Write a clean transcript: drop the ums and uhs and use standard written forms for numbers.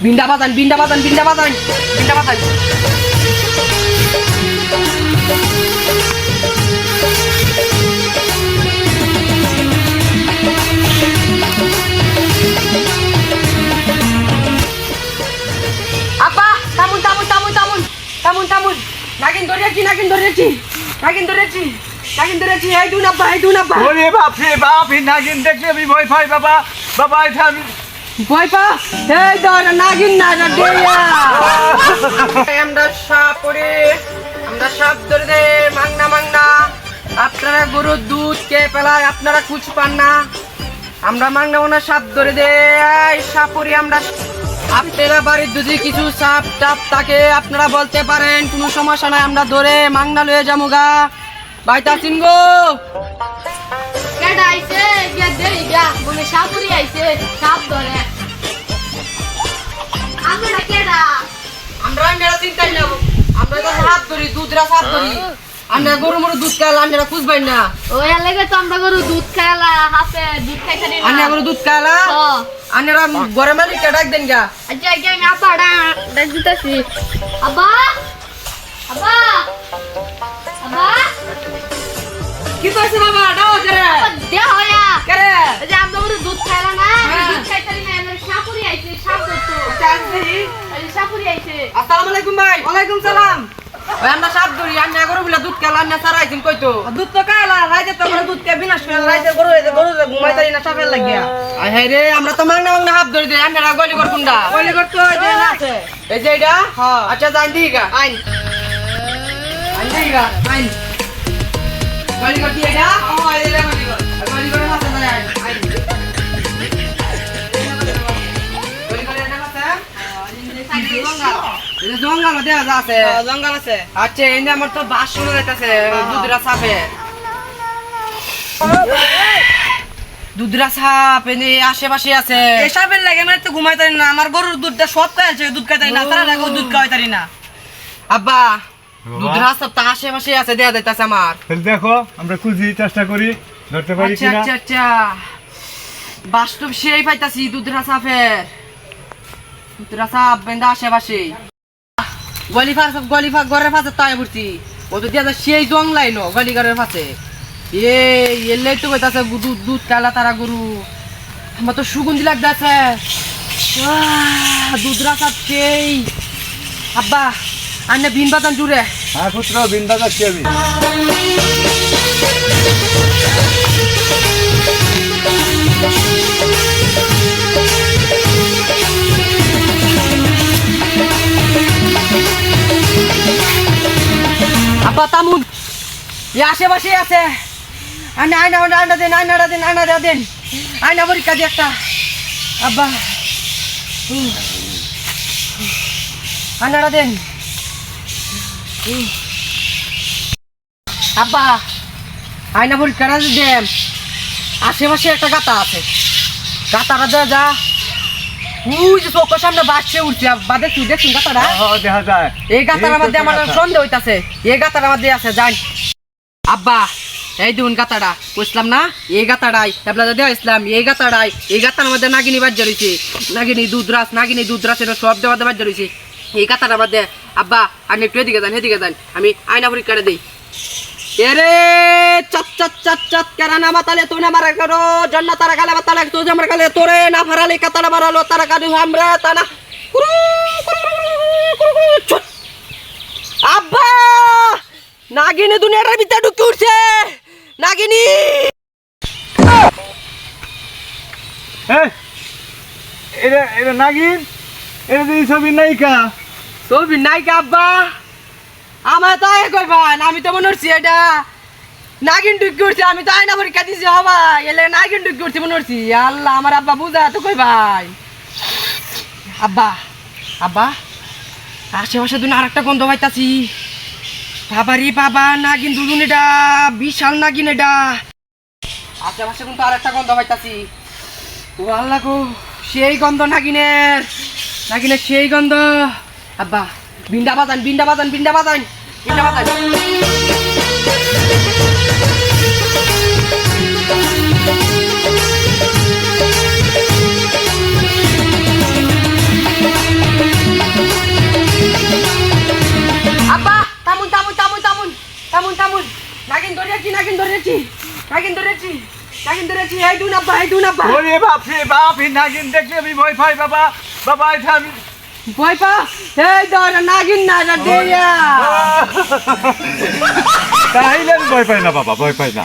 বিন্ডা বাজান বিন্ডা বাজান বিন্ডা বাজান বিন্ডা বাজান। আপা থামুন থামুন থামুন থামুন থামুন থামুন। নাগিন ধরেছি নাগিন ধরেছি নাগিন ধরেছি নাগিন ধরেছি। এই দুন আব্বা এই দুন আব্বা। ওরে বাপ রে বাপ, এই নাগিন দেখলে আমি ভয় পাই বাবা। বাবা এটা আমি ভয় পা। এই ধর নাগিন না ডিয়া। আমরা সাপ পড়ে আমরা সাপ ধরে দে মাংনা মাংনা। আপনারা গরুর দুধ কে পেলায় আপনারা খুঁজ পান না। আমরা মাংনা মাংনা সাপ ধরে দে। এই সাপ পড়ে আমরা। আপনারা বাড়ির যদি কিছু সাপ টাপ থাকে আপনারা বলতে পারেন, কোনো সমস্যা নাই, আমরা ধরে মাংনা লয়ে যাবো গা। বাইতা সিনগো কেডা আইছে গিয়া দেই গিয়া বলে সাপুরি আইছে সাপ ধরে আমরা কেডা আমরা মেরা চিন্তাই না। আমরা তো সাপ ধরি দুধরা সাপ ধরি। আমরা গরু মরু দুধ খাইলে আমরা খুঁজবাই না। ওই লাগে তো আমরা গরু দুধ খাইলা হাতে দুধ খাইতে না আমরা গরু দুধ খাইলা আমরা ঘরে মালিক ডাক দেন গা। আচ্ছা গিয়া আমি আপাড়া ডাক দিতেছি। আব্বা আব্বা আব্বা কি কইছে বাবা? দাও করে দে হয়া করে যে আমরা গরু দুধ খাইলা না দুধ খাইতে না আমরা সাপুরি আইছে সাপ ধরতো। এই সাপুরি আইছে। আসসালামু আলাইকুম ভাই। ওয়ালাইকুম সালাম। ওই আমরা সাপ ধরি আমরা গরু বলে দুধ খাইলা না সারাইছেন কইতো। দুধ তো খাইলা রাইতে তো আমরা দুধ কে বিনাশ করে রাইতে গরু ঘুমাই তাই না সাপের লাগিয়া। আই হাই রে আমরা তো মাংনা মাংনা হাফ ধরি দে। আমরা গলি কর কোনডা গলি কর তো যে না আছে এই যে এটা। হ্যাঁ আচ্ছা জান দিগা আইন আইন দিগা আইন গলি কর দিয়ে এটা। ও এই রে গলি কর হাতে না আইন আইন গলি কর এটা আছে। এটা জঙ্গল মধ্যে আছে। জঙ্গল আছে। আচ্ছা এই আমার তো বাস শুনে যাইতাছে দুধরা সাপে। দুধরা সাপ এনে আশেপাশে আছে। এই সাপের লাগে মানে তো ঘুমাই তারি না। আমার গরুর দুধটা সব খাইছে দুধ খাই তারি না। তারা লাগে দুধ খাওয়াই তারি না। আব্বা দুধরা সাপ তো আশেপাশে আছে দেয়া যাইতাছে আমার। দেখো আমরা খুঁজি চেষ্টা করি ধরতে পারি আচ্ছা কিনা। আচ্ছা আচ্ছা বাস্তব সেই পাইতাছি দুধরা সাপের। দুধরা সাপ বেন্দা আশেপাশে গলিফার ঘরের পাশে তাই পড়ছি। ও তো দিয়া সেই জংলাই নো গলি ঘরের পাশে। এলে তো কইতাছে দুধ দুধ খাইলা তারা গরু। আমার তো সুগন্ধি লাগতেছে দুধরা সাপ সেই। আব্বা আন্নে বিন বাতান জুড়ে। হ্যাঁ পুত্র বিন্দা যাচ্ছি আমি। আব্বা তামুন এ আশেপাশে আছে। আইনা আইনা আইনা দেন আইনা দেন আইনা দেন আইনা পরীক্ষা দিয়ে একটা। আব্বা আইনাটা দেন। আব্বা আইনা পরীক্ষাটা দেন। আশেপাশে একটা গাতা আছে। গাতাটা দেওয়া যা ওই যে চোখের সামনে বাসছে উঠছে। আব্বা দেখুন দেখুন গাতাটা। দেখা যায় এই গাতার মধ্যে আমার সন্দেহ হইতাছে। এই গাতার মধ্যে আছে যাই। আব্বা এই দেখুন গাতাটা বুঝলাম না। এই গাতাটাই আপনাদের দেওয়া ইসলাম। এই গাতাটাই এই গাতার মধ্যে নাগিনী বাজ্য রয়েছে। নাগিনী দুধরাস এটা সব দেওয়া বাজ্য রয়েছে এই গাতাটার মধ্যে। আব্বা আপনি একটু এদিকে যান এদিকে যান আমি আয়না পরীক্ষাটা দিই। এরে চাত চাত চাত চাত কেরানা বাতালে তো না মারা করো জন্য তারা গালে বাতালে তো আমরা গালে তোরে না ফারালে কাতারা মারালো তারা কাদু আমরা তানা। আব্বা নাগিনী দুনিয়াটার ভিতরে ঢুকে উঠছে। নাগিনী এটা এটা নাগিন। এটা তো ছবি নায়িকা। ছবি নায়িকা আব্বা আমার তো কইবান আমি তো মনে হচ্ছি এটা নাগিন ঢুকে উঠছে। আমি তো আয়না পরীক্ষা দিছি হবা এলে নাগিন ঢুকে উঠছে মনে হচ্ছি। আল্লাহ আমার আব্বা বুঝা তো কই ভাই। আব্বা আব্বা আশেপাশে দুন আর একটা গন্ধ পাইতাছি। বাবারি বাবা নাগিন দুজন এটা বিশাল নাগিন এটা। আশেপাশে কিন্তু আর একটা গন্ধ পাইতাছি। ও আল্লাহ গো সেই গন্ধ নাগিনের নাগিনের সেই গন্ধ। আব্বা বিন্ডা বাজান বিন্ডা বাজান বিন্ডা বাজান বিন্ডা বাজান। থামুন থামুন নাগিন ধরেছি নাগিন ধরেছি নাগিন ধরেছি নাগিন ধরেছি এই দুন আব্বা এই দুন আব্বা ওরে বাপ রে বাপ, এই নাগিন দেখলে আমি ভয় পাই বাবা। বাবা এটা আমি ভয় পা এই ধর নাগিন না এটা দেয়া তাইলে আমি ভয় পাই না বাবা, ভয় পাই না।